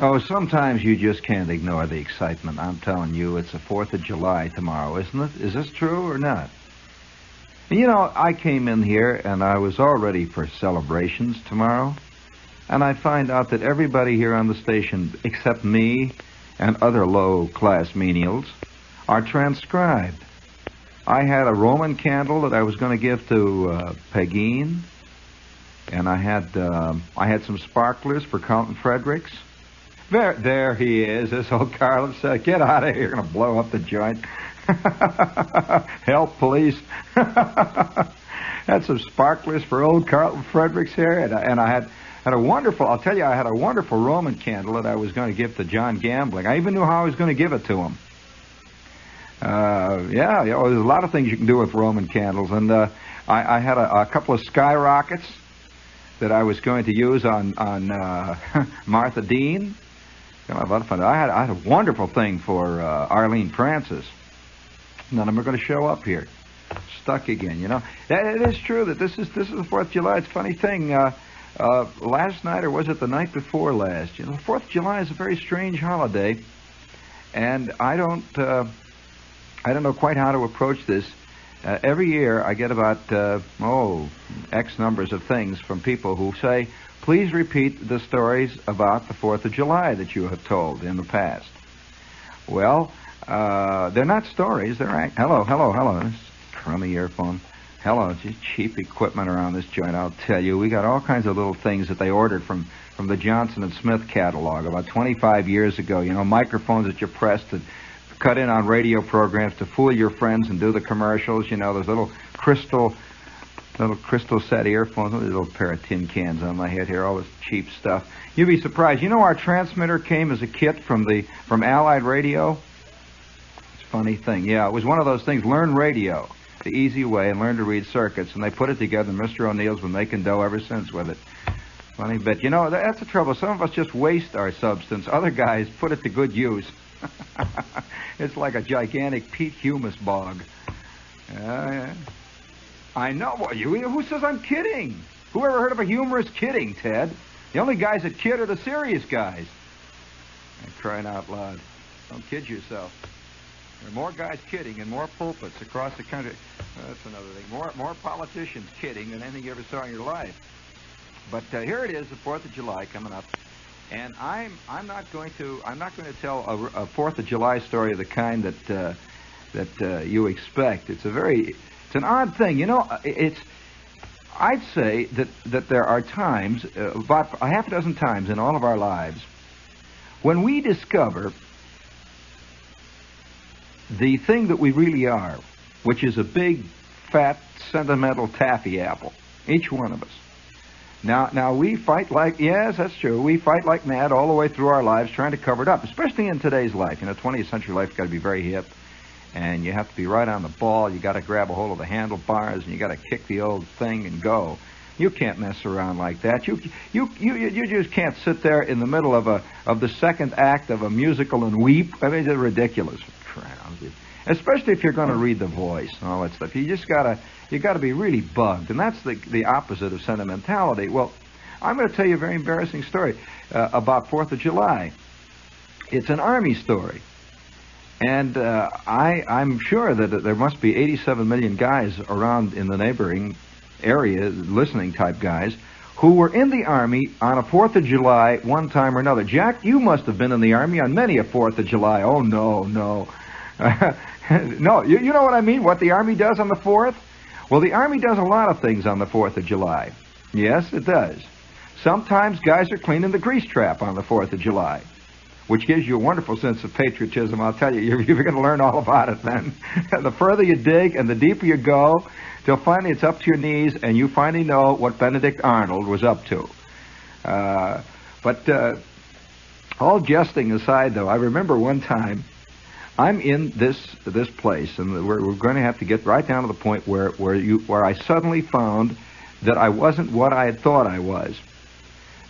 Oh, sometimes you just can't ignore the excitement. I'm telling you, it's the 4th of July tomorrow, isn't it? Is this true or not? You know, I came in here and I was all ready for celebrations tomorrow. And I find out that everybody here on the station, except me and other low-class menials, are transcribed. I had a Roman candle that I was going to give to Pegeen. And I had some sparklers for Carlton Fredericks. There he is, this old Carlos. Get out of here, you're going to blow up the joint. Help, police. Had some sparklers for old Carlton Fredericks here, and I had a wonderful, I'll tell you, I had a wonderful Roman candle that I was going to give to John Gambling. I even knew how I was going to give it to him. Yeah, you know, there's a lot of things you can do with Roman candles, and I had a couple of skyrockets that I was going to use on Martha Dean. You know, a lot of fun. I had a wonderful thing for Arlene Francis. None of them are going to show up here. Stuck again, you know. It is true that this is the 4th of July. It's a funny thing. Last night, or was it the night before last? You know, the 4th of July is a very strange holiday, and I don't know quite how to approach this. Every year, I get about X numbers of things from people who say, please repeat the stories about the 4th of July that you have told in the past. Well, they're not stories. They're hello. This crummy earphone. Hello, just cheap equipment around this joint, I'll tell you. We got all kinds of little things that they ordered from the Johnson & Smith catalog about 25 years ago. You know, microphones that you press to cut in on radio programs to fool your friends and do the commercials. You know, those little crystal set earphones, a little pair of tin cans on my head here, all this cheap stuff. You'd be surprised. You know, our transmitter came as a kit from Allied Radio. It's a funny thing. Yeah, it was one of those things, learn radio the easy way and learn to read circuits, and they put it together. Mr. O'Neill's been making dough ever since with it. Funny bit. You know, that's the trouble. Some of us just waste our substance. Other guys put it to good use. It's like a gigantic peat humus bog. Yeah. I know. Who says I'm kidding? Who ever heard of a humorous kidding, Ted? The only guys that kid are the serious guys. I'm crying out loud. Don't kid yourself. There are more guys kidding in more pulpits across the country. That's another thing. More politicians kidding than anything you ever saw in your life. But here it is, the 4th of July coming up. And I'm not going to tell a 4th of July story of the kind that you expect. It's an odd thing. You know, I'd say that there are times, about a half a dozen times in all of our lives, when we discover the thing that we really are, which is a big, fat, sentimental taffy apple, each one of us. Now we fight like, yes, that's true, we fight like mad all the way through our lives trying to cover it up, especially in today's life. You know, 20th century life, you've got to be very hip, and you have to be right on the ball. You got to grab a hold of the handlebars, and you got to kick the old thing and go. You can't mess around like that. You just can't sit there in the middle of the second act of a musical and weep. I mean, it's ridiculous. Especially if you're going to read the voice and all that stuff. You got to be really bugged, and that's the opposite of sentimentality. Well, I'm going to tell you a very embarrassing story about 4th of July. It's an Army story, and I'm sure that there must be 87 million guys around in the neighboring area, listening type guys, who were in the Army on a 4th of July one time or another. Jack, you must have been in the Army on many a 4th of July. Oh, no. No, you know what I mean, what the Army does on the 4th? Well, the Army does a lot of things on the 4th of July. Yes, it does. Sometimes guys are cleaning the grease trap on the 4th of July, which gives you a wonderful sense of patriotism. I'll tell you, you're going to learn all about it then. The further you dig and the deeper you go, till finally it's up to your knees and you finally know what Benedict Arnold was up to. But all jesting aside, though, I remember one time I'm in this place, and we're going to have to get right down to the point where I suddenly found that I wasn't what I had thought I was.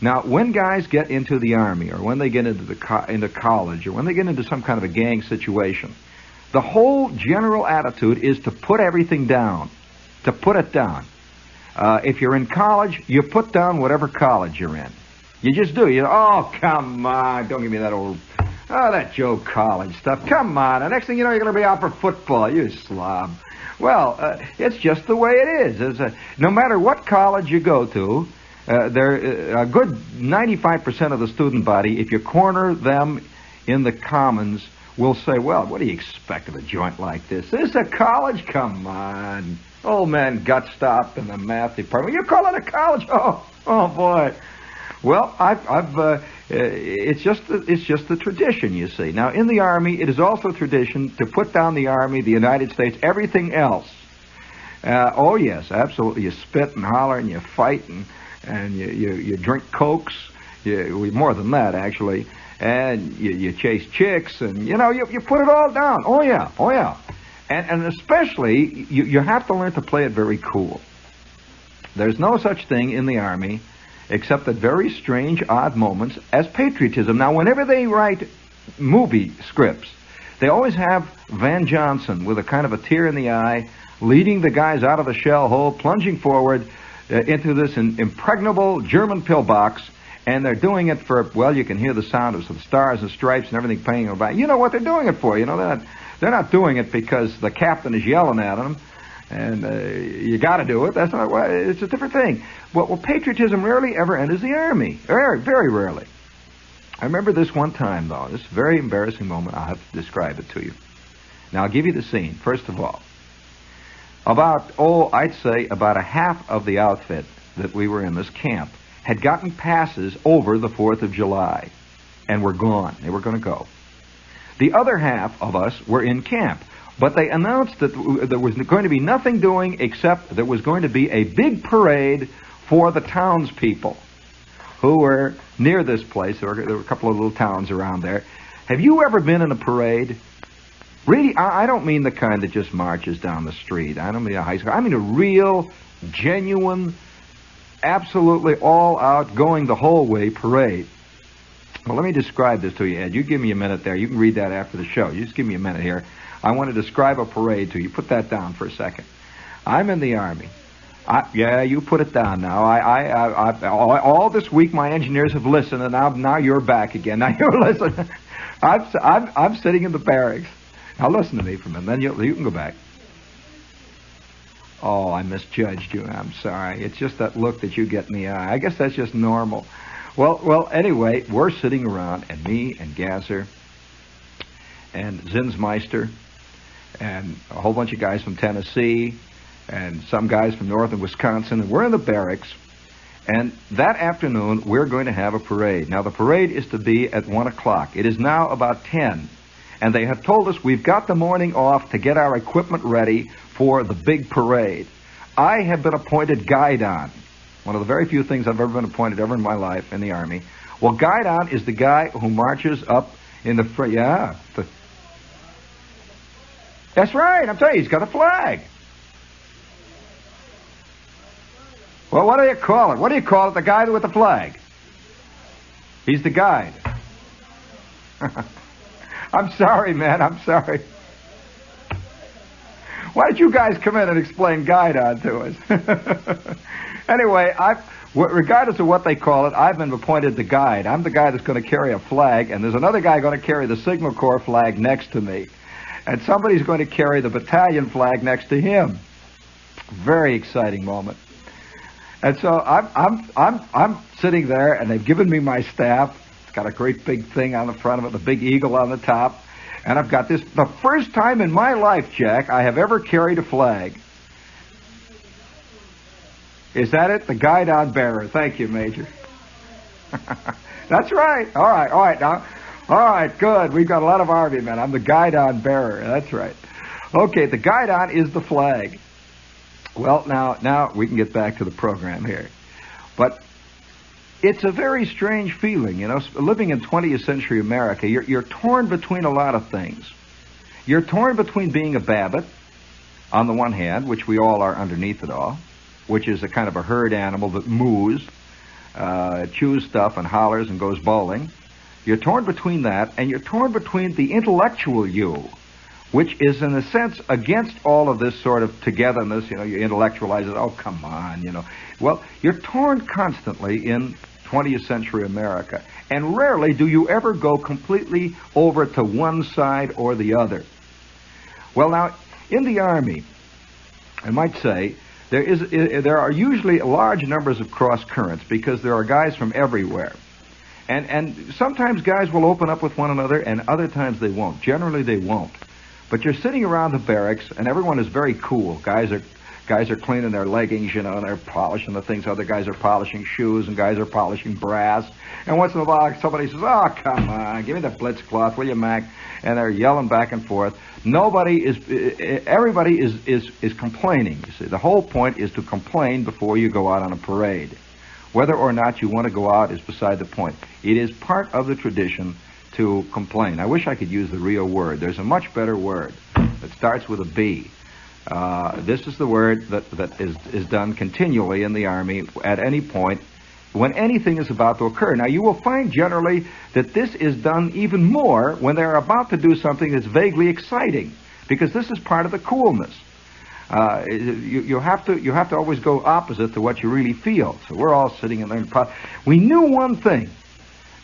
Now, when guys get into the Army, or when they get into college, or when they get into some kind of a gang situation, the whole general attitude is to put everything down, to put it down. If you're in college, you put down whatever college you're in. You just do. Oh, come on. Don't give me that that Joe College stuff. Come on. The next thing you know, you're going to be out for football. You slob. Well, it's just the way it is. No matter what college you go to, a good 95% of the student body, if you corner them in the commons, will say, well, what do you expect of a joint like this? This is a college? Come on. Old man gut stop in the math department. You call it a college? Oh boy. Well, it's just the tradition, you see. Now, in the Army, it is also tradition to put down the Army, the United States, everything else. Oh, yes, absolutely. You spit and holler and you fight and you drink Cokes. More than that, actually. And you chase chicks and, you put it all down. Oh, yeah. And especially, you have to learn to play it very cool. There's no such thing in the Army except at very strange, odd moments as patriotism. Now, whenever they write movie scripts, they always have Van Johnson with a kind of a tear in the eye, leading the guys out of the shell hole, plunging forward into this impregnable German pillbox, and they're doing it for, well, you can hear the sound of some stars and stripes and everything playing about. You know what they're doing it for. They're not doing it because the captain is yelling at them, and you got to do it. That's not. It's a different thing. Well, patriotism rarely ever enters the Army. Very, very rarely. I remember this one time, though. This very embarrassing moment. I'll have to describe it to you. Now, I'll give you the scene. First of all, I'd say about a half of the outfit that we were in this camp had gotten passes over the 4th of July and were gone. They were going to go. The other half of us were in camp, but they announced that there was going to be nothing doing except there was going to be a big parade for the townspeople who were near this place. There were a couple of little towns around there. Have you ever been in a parade? Really, I don't mean the kind that just marches down the street. I don't mean a high school. I mean a real, genuine, absolutely all-out, going the whole way parade. Well, let me describe this to you, Ed. You give me a minute there. You can read that after the show. You just give me a minute here. I want to describe a parade to you. Put that down for a second. I'm in the Army. Yeah, you put it down now. All this week my engineers have listened, and now you're back again. Now you're listening. I'm sitting in the barracks. Now listen to me for a minute. Then you can go back. Oh, I misjudged you. I'm sorry. It's just that look that you get in the eye. I guess that's just normal. Well, anyway, we're sitting around, and me and Gasser and Zinsmeister and a whole bunch of guys from Tennessee and some guys from northern Wisconsin, and we're in the barracks. And that afternoon, we're going to have a parade. Now, the parade is to be at 1 o'clock. It is now about 10. And they have told us we've got the morning off to get our equipment ready for the big parade. I have been appointed guidon. One of the very few things I've ever been appointed ever in my life in the Army. Well, guidon is the guy who marches up in the front. Yeah. That's right. I'm telling you, he's got a flag. Well, what do you call it? What do you call it, the guy with the flag? He's the guide. I'm sorry, man. I'm sorry. Why don't you guys come in and explain guidon to us? Anyway, regardless of what they call it, I've been appointed the guide. I'm the guy that's going to carry a flag, and there's another guy going to carry the Signal Corps flag next to me. And somebody's going to carry the battalion flag next to him. Very exciting moment. And so I'm sitting there, and they've given me my staff. It's got a great big thing on the front of it, the big eagle on the top. And I've got this, the first time in my life, Jack, I have ever carried a flag. Is that it? The guidon bearer. Thank you, Major. That's right. All right. Now, all right, good. We've got a lot of Army men. I'm the guidon bearer. That's right. Okay, the guidon is the flag. Well, now we can get back to the program here. But it's a very strange feeling, living in 20th century America. You're torn between a lot of things. You're torn between being a Babbitt, on the one hand, which we all are underneath it all, which is a kind of a herd animal that moos, chews stuff and hollers and goes bowling. You're torn between that, and you're torn between the intellectual you, which is, in a sense, against all of this sort of togetherness. You intellectualize it. Oh, come on, Well, you're torn constantly in 20th century America. And rarely do you ever go completely over to one side or the other. Well, now, in the Army, I might say, there are usually large numbers of cross currents because there are guys from everywhere. And sometimes guys will open up with one another, and other times they won't. Generally, they won't. But you're sitting around the barracks, and everyone is very cool. Guys are cleaning their leggings, you know, and they're polishing the things. Other guys are polishing shoes, and guys are polishing brass. And once in a while, somebody says, "Oh, come on, give me the blitz cloth, will you, Mac?" And they're yelling back and forth. Everybody is complaining. You see, the whole point is to complain before you go out on a parade. Whether or not you want to go out is beside the point. It is part of the tradition to complain. I wish I could use the real word. There's a much better word that starts with a B. This is the word that is done continually in the Army at any point when anything is about to occur. Now, you will find generally that this is done even more when they're about to do something that's vaguely exciting, because this is part of the coolness. You have to always go opposite to what you really feel. So we're all sitting in there. We knew one thing,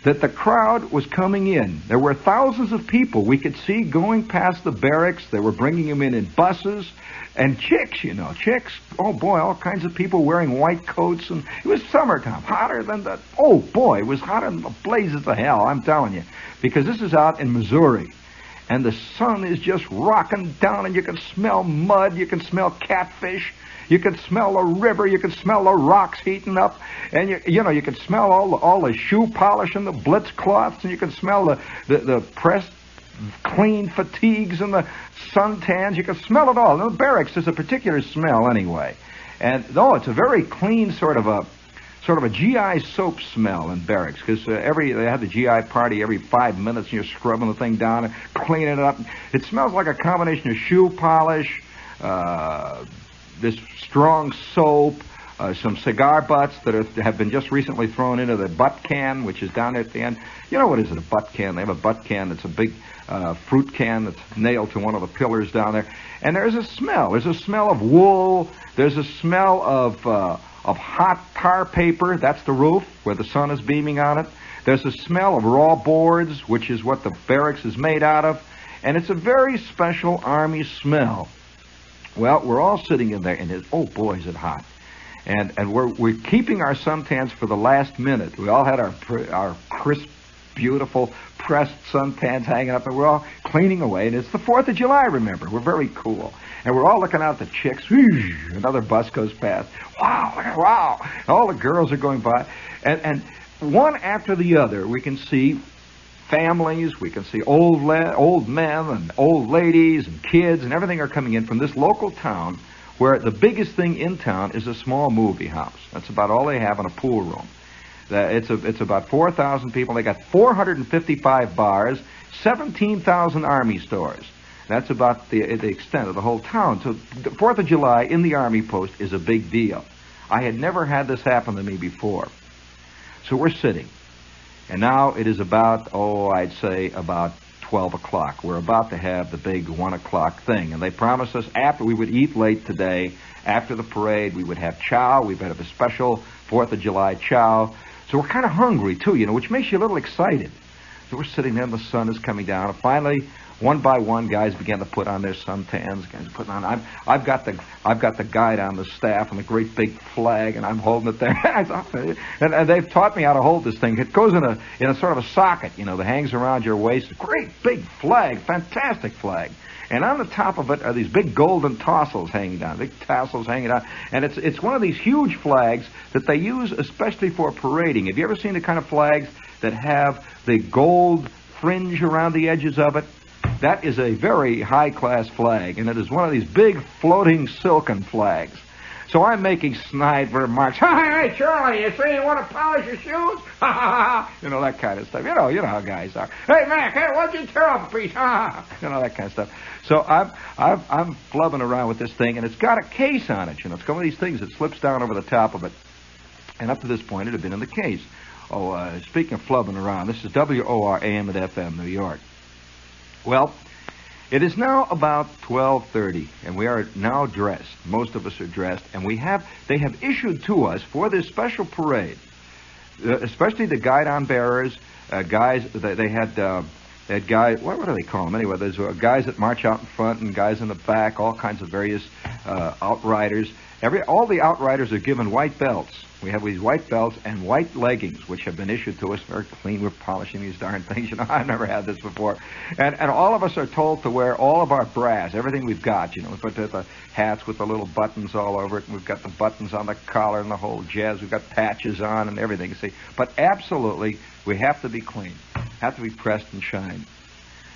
that the crowd was coming in. There were thousands of people we could see going past the barracks. They were bringing them in buses. And chicks, you know, oh boy, all kinds of people wearing white coats. And it was summertime, hotter than the, oh boy, it was hotter than the blazes of hell, I'm telling you. Because this is out in Missouri. And the sun is just rocking down, and you can smell mud, you can smell catfish, you can smell the river, you can smell the rocks heating up, and you can smell all the shoe polish and the blitz cloths, and you can smell the pressed clean fatigues and the suntans. You can smell it all. In the barracks, there's a particular smell anyway, and it's a very clean sort of a GI soap smell in barracks, because they have the GI party every 5 minutes, and you're scrubbing the thing down and cleaning it up. It smells like a combination of shoe polish, this strong soap, some cigar butts that have been just recently thrown into the butt can, which is down there at the end. You know what is it, a butt can? They have a butt can that's a big fruit can that's nailed to one of the pillars down there. And there's a smell. There's a smell of wool. There's a smell of hot tar paper. That's the roof where the sun is beaming on it. There's a smell of raw boards, which is what the barracks is made out of. And it's a very special Army smell. Well, we're all sitting in there, and oh boy, is it hot. And we're keeping our suntans for the last minute. We all had our crisp, beautiful, pressed suntans hanging up, and we're all cleaning away. And it's the 4th of July, remember. We're very cool. And we're all looking out at the chicks. Another bus goes past. Wow. All the girls are going by. And one after the other, we can see families, we can see old men and old ladies and kids, and everything are coming in from this local town, where the biggest thing in town is a small movie house. That's about all they have in a pool room. It's about 4,000 people. They got 455 bars, 17,000 Army stores. That's about the extent of the whole town. So the 4th of July in the Army post is a big deal. I had never had this happen to me before. So we're sitting. And now it is about, I'd say about 12 o'clock. We're about to have the big 1 o'clock thing. And they promised us after we would eat late today, after the parade, we would have chow. We would have a special 4th of July chow. So we're kind of hungry, too, which makes you a little excited. So we're sitting there, and the sun is coming down. And finally, one by one, guys began to put on their suntans. Guys putting on. I've got the guide on the staff and a great big flag, and I'm holding it there. and they've taught me how to hold this thing. It goes in a sort of a socket, that hangs around your waist. Great big flag, fantastic flag. And on the top of it are these big golden tassels hanging down, And it's one of these huge flags that they use especially for parading. Have you ever seen the kind of flags that have the gold fringe around the edges of it? That is a very high-class flag, and it is one of these big floating silken flags. So I'm making snide remarks. Hey, Charlie, you say you want to polish your shoes? That kind of stuff. You know how guys are. Hey, Mac, why don't you tear off a piece? That kind of stuff. So I'm flubbing around with this thing, and it's got a case on it. It's one of these things that slips down over the top of it. And up to this point, it had been in the case. Speaking of flubbing around, this is WOR AM at FM, New York. Well, it is now about 12:30, and we are now dressed. Most of us are dressed, and they have issued to us for this special parade especially the guidon bearers, guys. They had guys. What do they call them anyway? There's guys that march out in front and guys in the back. All kinds of various outriders. All the outriders are given white belts. We have these white belts and white leggings, which have been issued to us. Very clean. We're polishing these darn things. You know, I've never had this before. And all of us are told to wear all of our brass, everything we've got. You know, we put the hats with the little buttons all over it, and we've got the buttons on the collar and the whole jazz. We've got patches on and everything. See, but absolutely, we have to be clean, have to be pressed and shined.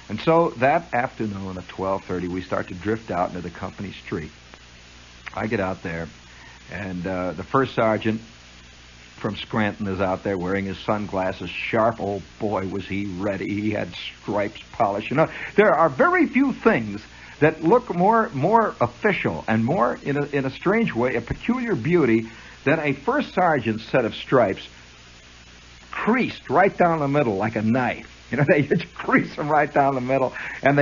And so that afternoon at 12:30, we start to drift out into the company street. I get out there, and the first sergeant from Scranton is out there wearing his sunglasses, sharp. Oh, boy, was he ready. He had stripes polished. You know, there are very few things that look more official and more, in a strange way, a peculiar beauty than a first sergeant's set of stripes creased right down the middle like a knife. You know, they just crease them right down the middle, and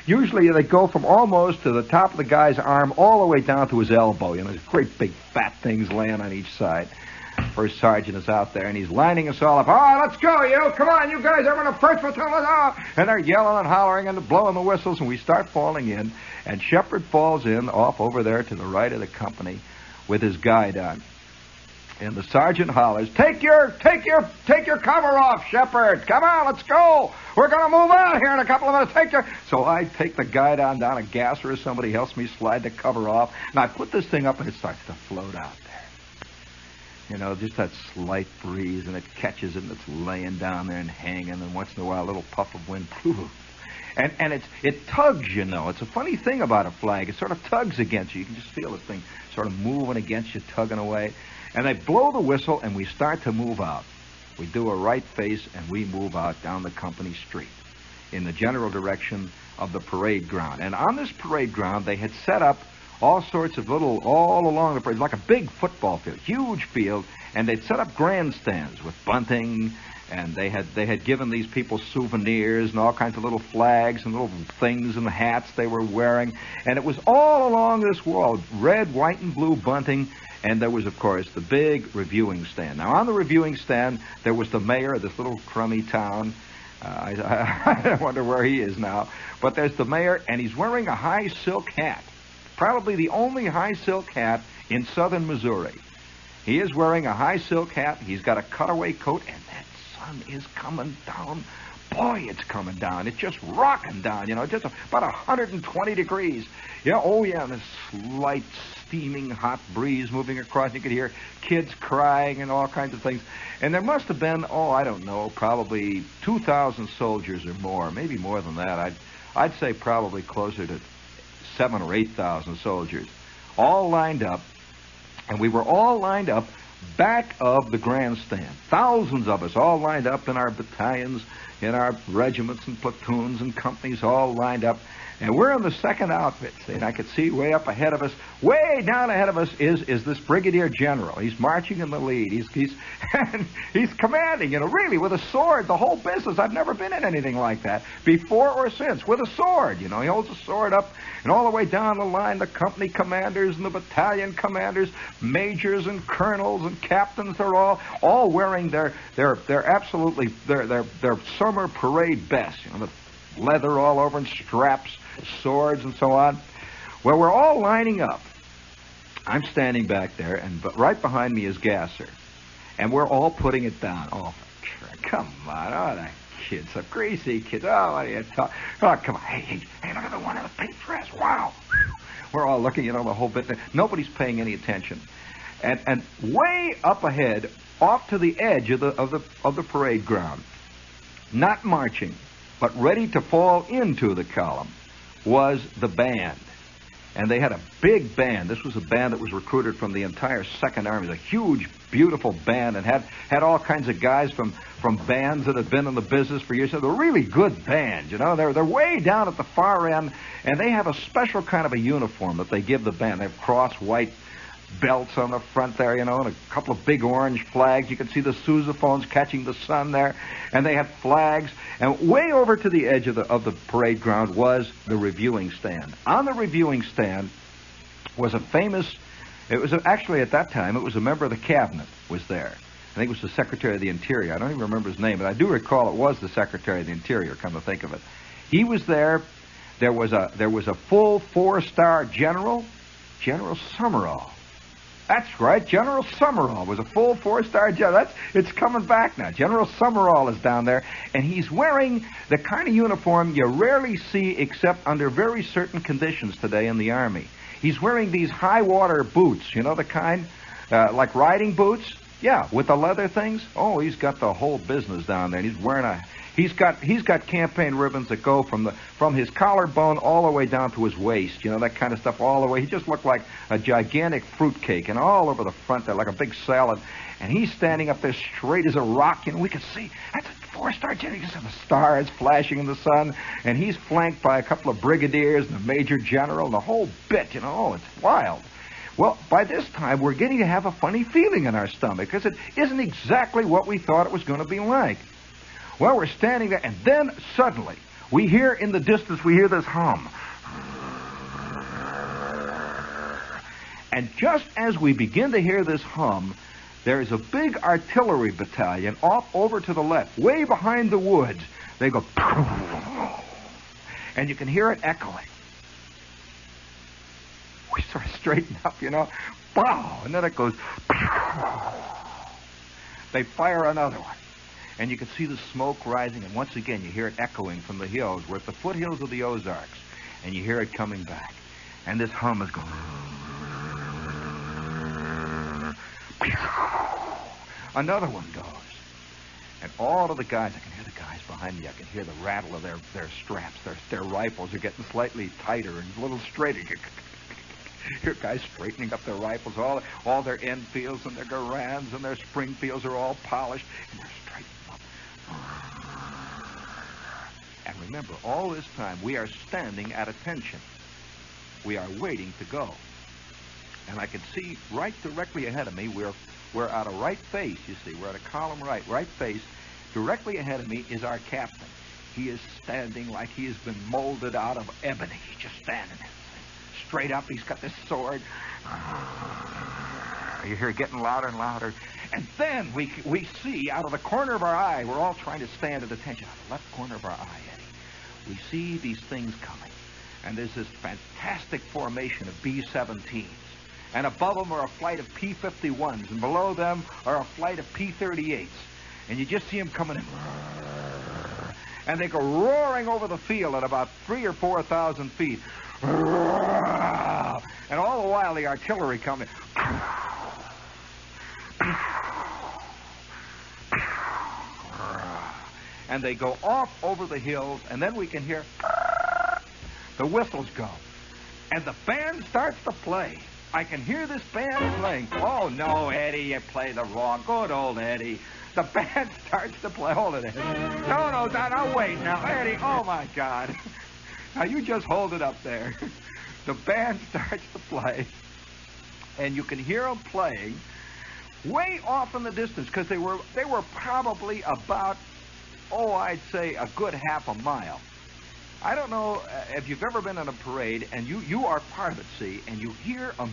usually they go from almost to the top of the guy's arm all the way down to his elbow. You know, there's great big fat things laying on each side. First sergeant is out there, and he's lining us all up. Oh, let's go, you! Come on, you guys! Everyone, the first platoon, let's go! And they're yelling and hollering and blowing the whistles, and we start falling in. And Shepard falls in off over there to the right of the company with his guidon. And the sergeant hollers, "Take your cover off, Shepard! Come on, let's go! We're going to move out here in a couple of minutes. So I take the guidon down a gasser, or somebody helps me slide the cover off, and I put this thing up, and it starts to float out there. You know, just that slight breeze, and it catches it, and it's laying down there and hanging, and once in a while a little puff of wind. And it tugs, you know. It's a funny thing about a flag. It sort of tugs against you. You can just feel this thing sort of moving against you, tugging away. And they blow the whistle, and we start to move out. We do a right face, and we move out down the company street in the general direction of the parade ground. And on this parade ground, they had set up all sorts of all along the parade, like a big football field, huge field, and they'd set up grandstands with bunting, and they had given these people souvenirs and all kinds of little flags and little things and hats they were wearing. And it was all along this wall, red, white, and blue bunting. And there was, of course, the big reviewing stand. Now, on the reviewing stand, there was the mayor of this little crummy town. I wonder where he is now. But there's the mayor, and he's wearing a high silk hat. Probably the only high silk hat in southern Missouri. He is wearing a high silk hat. He's got a cutaway coat, and that sun is coming down. Boy, it's coming down. It's just rocking down, you know, just about 120 degrees. Yeah, oh, yeah, and this slight steaming hot breeze moving across. You could hear kids crying and all kinds of things. And there must have been, I don't know, probably 2,000 soldiers or more, maybe more than that. I'd say probably closer to 7,000 or 8,000 soldiers, all lined up. And we were all lined up back of the grandstand. Thousands of us all lined up in our battalions, in our regiments and platoons and companies, all lined up. And we're in the second outfit, see, and I could see way up ahead of us, way down ahead of us is this brigadier general. He's marching in the lead. He's commanding, you know, really with a sword, the whole business. I've never been in anything like that before or since, with a sword, you know. He holds a sword up, and all the way down the line, the company commanders and the battalion commanders, majors and colonels and captains, they're all wearing their summer parade best, you know, the leather all over and straps, swords and so on. Well, we're all lining up. I'm standing back there, but right behind me is Gasser, and we're all putting it down. Oh, come on! Oh, that kid's a greasy kid. Oh, what are you talking? Oh, come on! Hey, look at the one in the pink dress! Wow! We're all looking, you know, the whole bit. Nobody's paying any attention, and way up ahead, off to the edge of the parade ground, not marching, but ready to fall into the column, was the band. And they had a big band. This was a band that was recruited from the entire Second Army. It was a huge, beautiful band, and had all kinds of guys from bands that had been in the business for years. So they're a really good band, you know. They're way down at the far end, and they have a special kind of a uniform that they give the band. They have cross white belts on the front there, you know, and a couple of big orange flags. You can see the sousaphones catching the sun there, and they had flags. And way over to the edge of the parade ground was the reviewing stand. On the reviewing stand was actually at that time, it was a member of the cabinet was there. think it was the Secretary of the Interior. I don't even remember his name, but I do recall it was the Secretary of the Interior, come to think of it. He was there. There was a full 4-star general, General Summerall. That's right, General Summerall was a full 4-star general. It's coming back now. General Summerall is down there, and he's wearing the kind of uniform you rarely see except under very certain conditions today in the Army. He's wearing these high-water boots, you know the kind, like riding boots? Yeah, with the leather things. Oh, he's got the whole business down there. He's wearing He's got campaign ribbons that go from his collarbone all the way down to his waist. You know, that kind of stuff all the way. He just looked like a gigantic fruitcake, and all over the front there like a big salad. And he's standing up there straight as a rock. You know, we could see that's a 4-star general. You can see the stars flashing in the sun, and he's flanked by a couple of brigadiers and a major general and the whole bit. You know, oh, it's wild. Well, by this time, we're getting to have a funny feeling in our stomach because it isn't exactly what we thought it was going to be like. Well, we're standing there, and then suddenly, we hear in the distance, we hear this hum. And just as we begin to hear this hum, there is a big artillery battalion off over to the left, way behind the woods. They go, and you can hear it echoing. We sort of straighten up, you know, pow, and then it goes, they fire another one. And you can see the smoke rising, and once again you hear it echoing from the hills. We're at the foothills of the Ozarks, and you hear it coming back. And this hum is going... Another one goes. And all of the guys, I can hear the guys behind me, I can hear the rattle of their straps. Their rifles are getting slightly tighter and a little straighter. Here guys straightening up their rifles, all their Enfields and their Garands and their Springfields are all polished, and they're straightening up. And remember, all this time we are standing at attention. We are waiting to go. And I can see right directly ahead of me, we're at a right face, you see, we're at a column right face. Directly ahead of me is our captain. He is standing like he has been molded out of ebony. He's just standing there. Straight up, he's got this sword. You hear it getting louder and louder. And then we see out of the corner of our eye, we're all trying to stand at attention. Out of the left corner of our eye, Eddie, we see these things coming. And there's this fantastic formation of B-17s. And above them are a flight of P-51s. And below them are a flight of P-38s. And you just see them coming in. And they go roaring over the field at about 3,000 or 4,000 feet. And all the while the artillery coming. And they go off over the hills, and then we can hear the whistles go. And the band starts to play. I can hear this band playing. Oh, no, Eddie, you play the wrong. Good old Eddie. The band starts to play. Hold it, Eddie. No, wait now. Eddie, oh, my God. Now, you just hold it up there. The band starts to play, and you can hear them playing way off in the distance because they were probably about, I'd say a good half a mile. I don't know if you've ever been in a parade, and you are part of it, see, and you hear a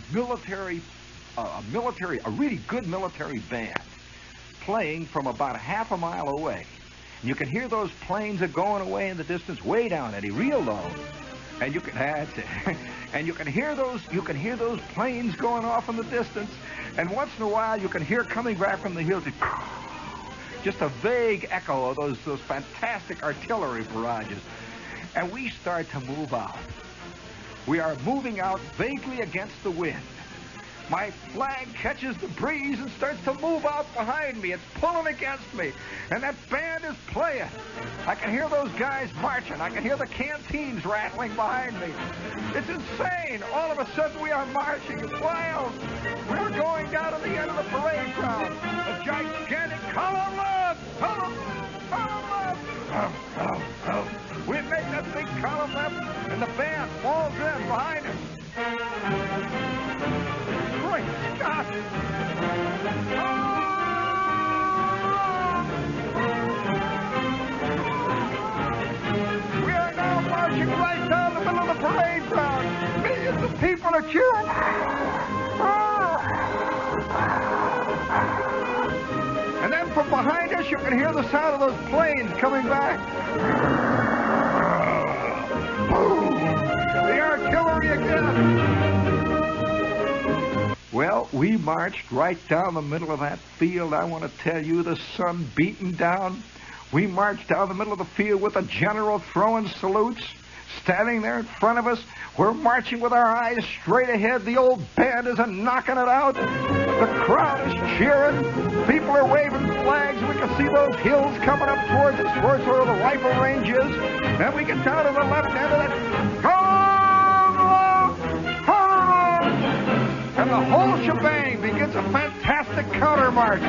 really good military band playing from about half a mile away. And you can hear those planes are going away in the distance, way down, Eddie, real low. And you can that's it. And you can hear those planes going off in the distance. And once in a while you can hear coming back from the hills just a vague echo of those fantastic artillery barrages. And we start to move out. We are moving out vaguely against the wind. My flag catches the breeze and starts to move out behind me. It's pulling against me. And that band is playing. I can hear those guys marching. I can hear the canteens rattling behind me. It's insane. All of a sudden we are marching. It's wild. We're going down to the end of the parade ground. A gigantic column left. We make that big column left, and the band falls in behind us. Great Scott! We are now marching right down the middle of the parade ground. Millions of people are cheering. behind us, you can hear the sound of those planes coming back. Boom! The artillery again. Well, we marched right down the middle of that field. I want to tell you, the sun beating down. We marched down the middle of the field with the general throwing salutes, standing there in front of us. We're marching with our eyes straight ahead. The old band is knocking it out. The crowd is cheering. People are waving flags. We can see those hills coming up towards us, towards where the rifle range is. And we get down to the left end of that. And the whole shebang begins a fantastic counter march.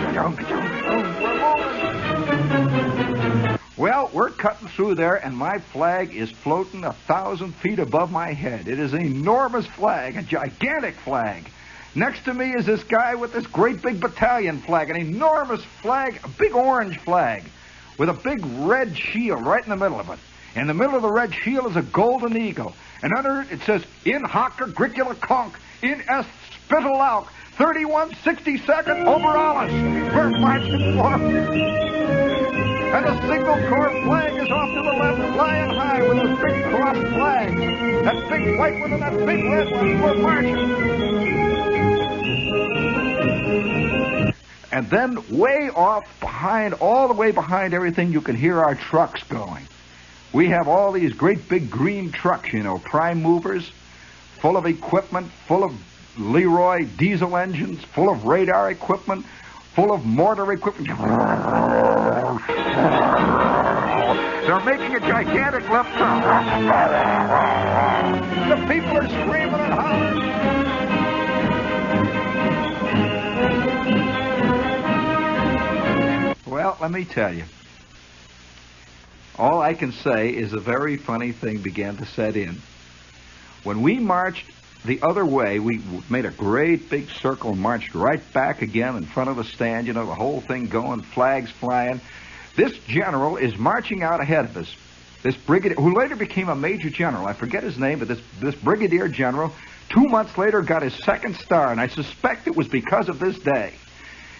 Well, we're cutting through there, and my flag is floating 1,000 feet above my head. It is an enormous flag, a gigantic flag. Next to me is this guy with this great big battalion flag, an enormous flag, a big orange flag, with a big red shield right in the middle of it. In the middle of the red shield is a golden eagle, and under it says, "In hoc agricula conch, in est spitalauk, 3162nd Overalis." We're marching forward. And the signal corps flag is off to the left, flying high with those big cross flags. That big white one and that big red one. We're marching. And then way off behind, all the way behind everything, you can hear our trucks going. We have all these great big green trucks, you know, prime movers, full of equipment, full of Leroy diesel engines, full of radar equipment, full of mortar equipment. They're making a gigantic left turn. The people are screaming and hollering. Well, let me tell you. All I can say is a very funny thing began to set in. When we marched the other way, we made a great big circle and marched right back again in front of the stand, you know, the whole thing going, flags flying. This general is marching out ahead of us. This brigadier, who later became a major general, I forget his name, but this brigadier general, 2 months later got his second star, and I suspect it was because of this day.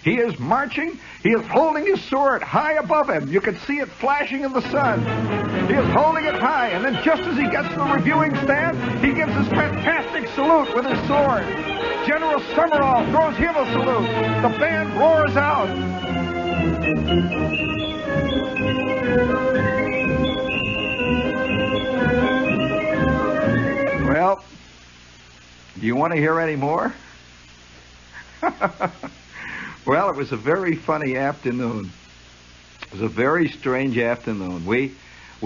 He is marching. He is holding his sword high above him. You can see it flashing in the sun. He is holding it high, and then just as he gets to the reviewing stand, he gives this fantastic salute with his sword. General Summerall throws him a salute. The band roars out. Well, do you want to hear any more? Well, it was a very funny afternoon. It was a very strange afternoon. We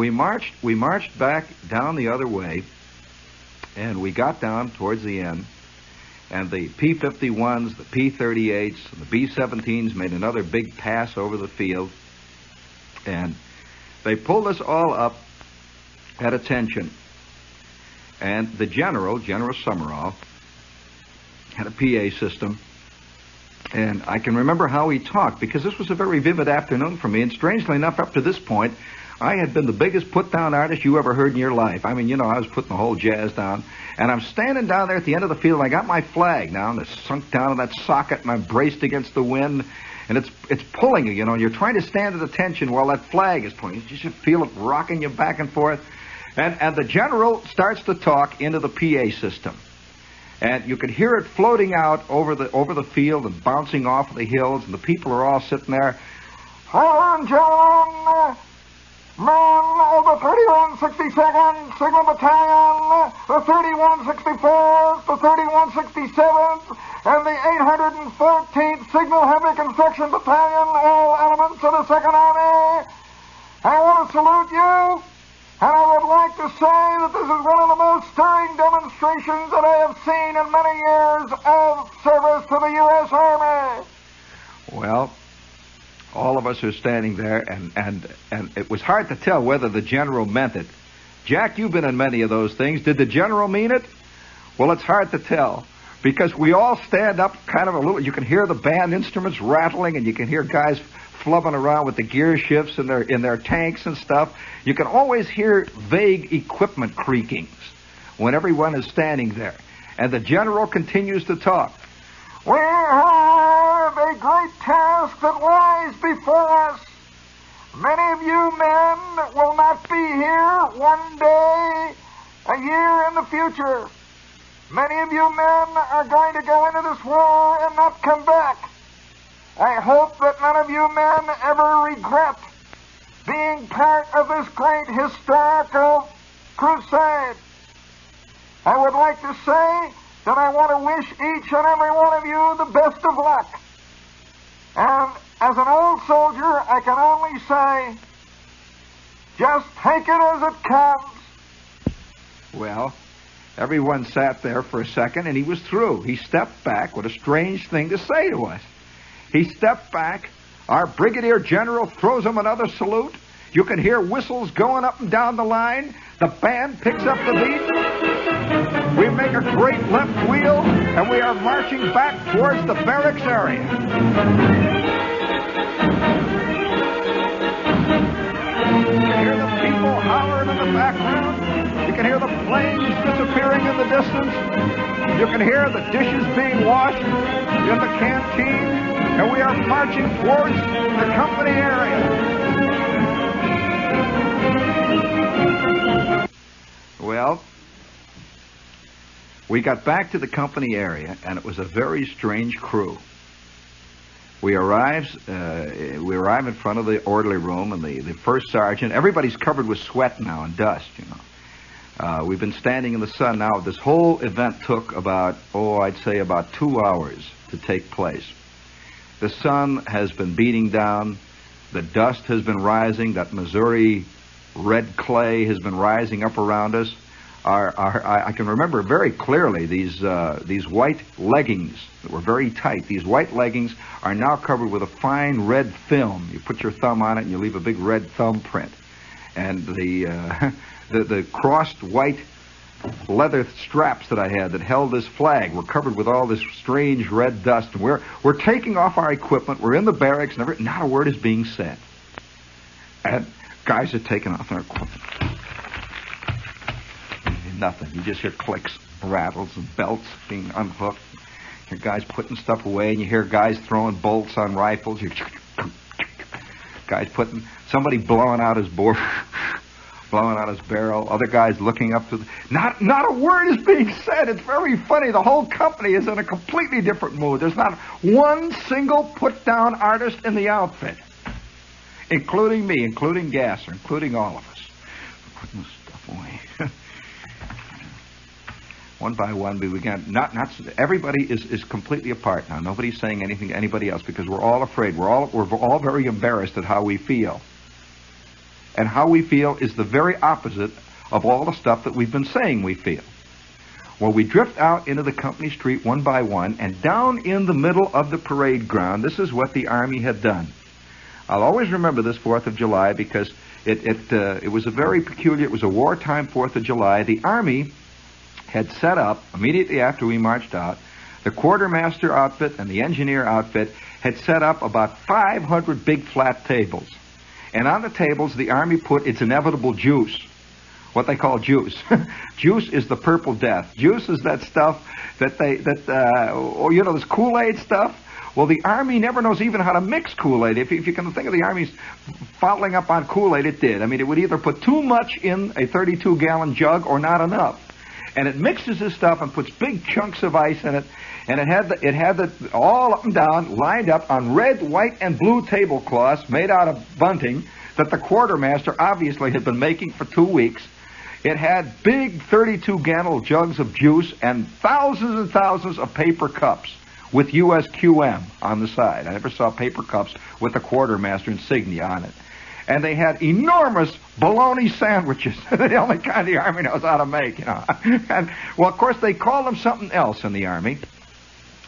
marched back down the other way, and we got down towards the end, and the P-51s, the P-38s, and the B-17s made another big pass over the field, and they pulled us all up at attention. And the General Summerall, had a PA system. And I can remember how he talked, because this was a very vivid afternoon for me. And strangely enough, up to this point, I had been the biggest put-down artist you ever heard in your life. I mean, you know, I was putting the whole jazz down. And I'm standing down there at the end of the field, and I got my flag now, and it's sunk down in that socket, and I'm braced against the wind. And it's pulling you, you know, and you're trying to stand at attention while that flag is pulling. You just feel it rocking you back and forth. And the general starts to talk into the PA system. And you could hear it floating out over the field and bouncing off of the hills, and the people are all sitting there. "Gentlemen, men of the 3162nd Signal Battalion, the 3164th, the 3167th, and the 813th Signal Heavy Construction Battalion, all elements of the Second Army. I want to salute you. And I would like to say that this is one of the most stirring demonstrations that I have seen in many years of service to the U.S. Army." Well, all of us are standing there, and it was hard to tell whether the general meant it. Jack, you've been in many of those things. Did the general mean it? Well, it's hard to tell, because we all stand up kind of a little. You can hear the band instruments rattling, and you can hear guys flubbing around with the gear shifts in their tanks and stuff. You can always hear vague equipment creakings when everyone is standing there. And the general continues to talk. "We have a very great task that lies before us. Many of you men will not be here one day, a year in the future. Many of you men are going to go into this war and not come back. I hope that none of you men ever regret being part of this great historical crusade. I would like to say that I want to wish each and every one of you the best of luck. And as an old soldier, I can only say, just take it as it comes. Well, everyone sat there for a second, and he was through. He stepped back. What a strange thing to say to us. He stepped back. Our brigadier general throws him another salute. You can hear whistles going up and down the line. The band picks up the beat. We make a great left wheel, and we are marching back towards the barracks area. You can hear the people hollering in the background. You can hear the planes disappearing in the distance. You can hear the dishes being washed in the canteen. And we are marching towards the company area. Well, we got back to the company area, and it was a very strange crew. We arrive in front of the orderly room, and the first sergeant, everybody's covered with sweat now and dust, you know. We've been standing in the sun now. This whole event took about 2 hours to take place. The sun has been beating down. The dust has been rising. That Missouri red clay has been rising up around us. I can remember very clearly these white leggings that were very tight. These white leggings are now covered with a fine red film. You put your thumb on it and you leave a big red thumbprint. And the crossed white leather straps that I had that held this flag were covered with all this strange red dust. And we're taking off our equipment. We're in the barracks, and not a word is being said. And guys are taking off their equipment. Nothing. You just hear clicks, rattles, and belts being unhooked. You hear guys putting stuff away, and you hear guys throwing bolts on rifles. Somebody blowing out his bore. Blowing out his barrel, other guys looking up to the... Not a word is being said. It's very funny. The whole company is in a completely different mood. There's not one single put-down artist in the outfit, including me, including Gasser, including all of us. We're putting this stuff away. One by one, we began... Everybody is completely apart now. Nobody's saying anything to anybody else because we're all afraid. We're all very embarrassed at how we feel. And how we feel is the very opposite of all the stuff that we've been saying we feel. Well, we drift out into the company street one by one, and down in the middle of the parade ground, this is what the Army had done. I'll always remember this 4th of July because it was a very peculiar, it was a wartime 4th of July. The Army had set up, immediately after we marched out, the quartermaster outfit and the engineer outfit had set up about 500 big flat tables. And on the tables, the Army put its inevitable juice, what they call juice. Juice is the purple death. Juice is that stuff that this Kool-Aid stuff. Well, the Army never knows even how to mix Kool-Aid. If you can think of the Army's following up on Kool-Aid, it did. I mean, it would either put too much in a 32-gallon jug or not enough. And it mixes this stuff and puts big chunks of ice in it. And it had the all up and down, lined up on red, white, and blue tablecloths made out of bunting that the quartermaster obviously had been making for 2 weeks. It had big 32-gallon jugs of juice and thousands of paper cups with USQM on the side. I never saw paper cups with the quartermaster insignia on it. And they had enormous bologna sandwiches. The only kind the Army knows how to make, you know. And, well, of course, they call them something else in the Army,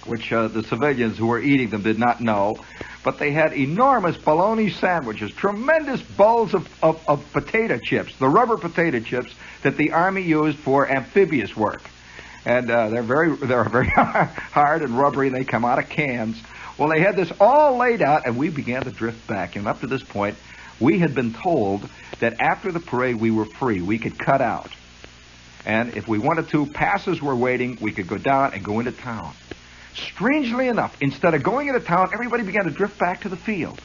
which the civilians who were eating them did not know. But they had enormous bologna sandwiches, tremendous bowls of potato chips, the rubber potato chips that the Army used for amphibious work. And they're very hard and rubbery, and they come out of cans. Well, they had this all laid out, and we began to drift back. And up to this point, we had been told that after the parade we were free. We could cut out. And if we wanted to, passes were waiting. We could go down and go into town. Strangely enough, instead of going into town, everybody began to drift back to the field.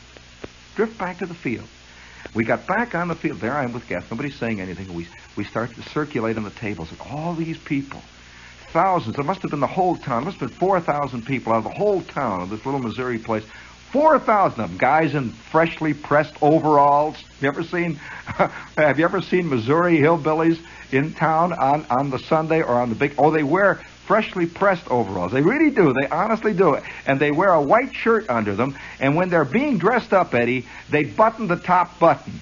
Drift back to the field. We got back on the field. There I am with guests. Nobody's saying anything. We start to circulate on the tables. And all these people, thousands. It must have been the whole town. It must have been 4,000 people out of the whole town of this little Missouri place. 4,000 of them, guys in freshly pressed overalls. Have you ever seen Missouri hillbillies in town on the Sunday or on the big... Oh, they wear freshly pressed overalls. They really do. They honestly do it. And they wear a white shirt under them. And when they're being dressed up, Eddie, they button the top button.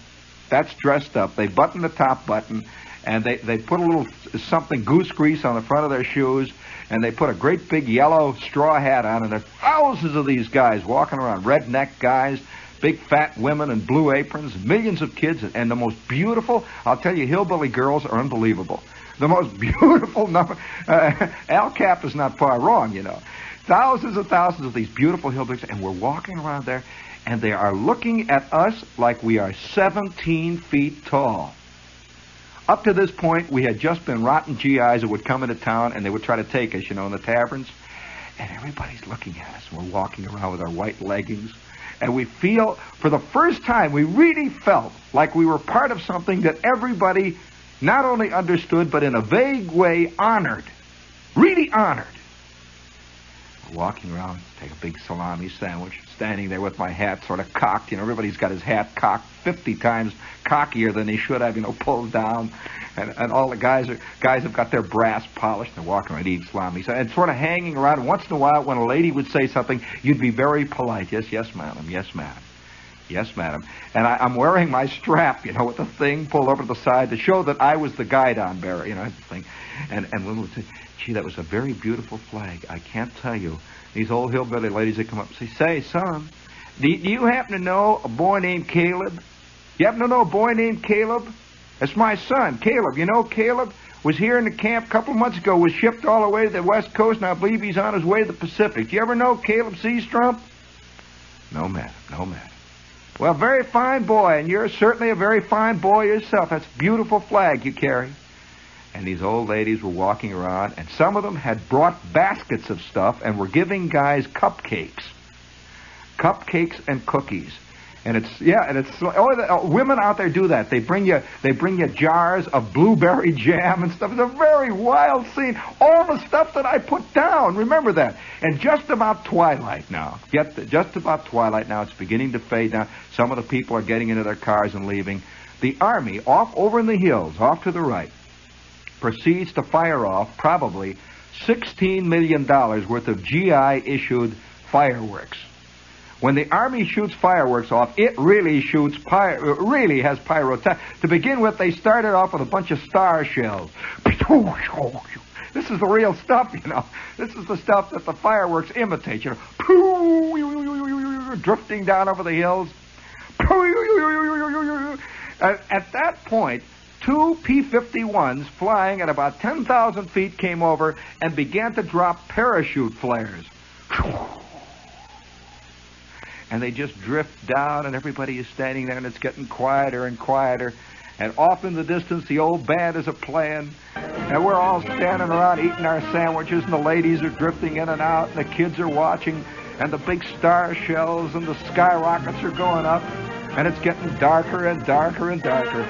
That's dressed up. They button the top button, and they put a little something, goose grease on the front of their shoes, and they put a great big yellow straw hat on, and there are thousands of these guys walking around, redneck guys, big fat women in blue aprons, millions of kids, and the most beautiful, I'll tell you, hillbilly girls are unbelievable. The most beautiful number. Al Cap is not far wrong, you know. Thousands and thousands of these beautiful hillbillies, and we're walking around there, and they are looking at us like we are 17 feet tall. Up to this point, we had just been rotten GIs that would come into town, and they would try to take us, you know, in the taverns. And everybody's looking at us. We're walking around with our white leggings. And we feel, for the first time, we really felt like we were part of something that everybody not only understood, but in a vague way honored. Really honored. We're walking around, take a big salami sandwich, standing there with my hat sort of cocked. You know, everybody's got his hat cocked 50 times cockier than he should have, you know, pulled down. And all the guys have got their brass polished. They're walking around eating salami. And sort of hanging around. And once in a while, when a lady would say something, you'd be very polite. Yes, yes, madam. Yes, madam. Yes, madam. And I'm wearing my strap, you know, with the thing pulled over to the side to show that I was the guidon bearer, you know, the thing. And women would say, gee, that was a very beautiful flag. I can't tell you. These old hillbilly ladies that come up and say, son, do you happen to know a boy named Caleb? You happen to know a boy named Caleb? That's my son, Caleb. You know, Caleb was here in the camp a couple of months ago, was shipped all the way to the West Coast, and I believe he's on his way to the Pacific. Do you ever know Caleb Seastrump? No, madam. No, madam. Well, very fine boy, and you're certainly a very fine boy yourself. That's a beautiful flag you carry. And these old ladies were walking around, and some of them had brought baskets of stuff and were giving guys cupcakes. Cupcakes and cookies. And women out there do that. They bring you jars of blueberry jam and stuff. It's a very wild scene. All the stuff that I put down, remember that. And just about twilight now. Just about twilight now. It's beginning to fade now. Some of the people are getting into their cars and leaving. The Army, off over in the hills, off to the right, proceeds to fire off probably $16 million worth of GI-issued fireworks. When the Army shoots fireworks off, it really has pyrotechnics. To begin with, they started off with a bunch of star shells. This is the real stuff, you know. This is the stuff that the fireworks imitate, you know. Drifting down over the hills. At that point, two P-51s flying at about 10,000 feet came over and began to drop parachute flares. And they just drift down, and everybody is standing there, and it's getting quieter and quieter. And off in the distance, the old band is a-playing, and we're all standing around eating our sandwiches, and the ladies are drifting in and out, and the kids are watching, and the big star shells and the skyrockets are going up, and it's getting darker and darker and darker.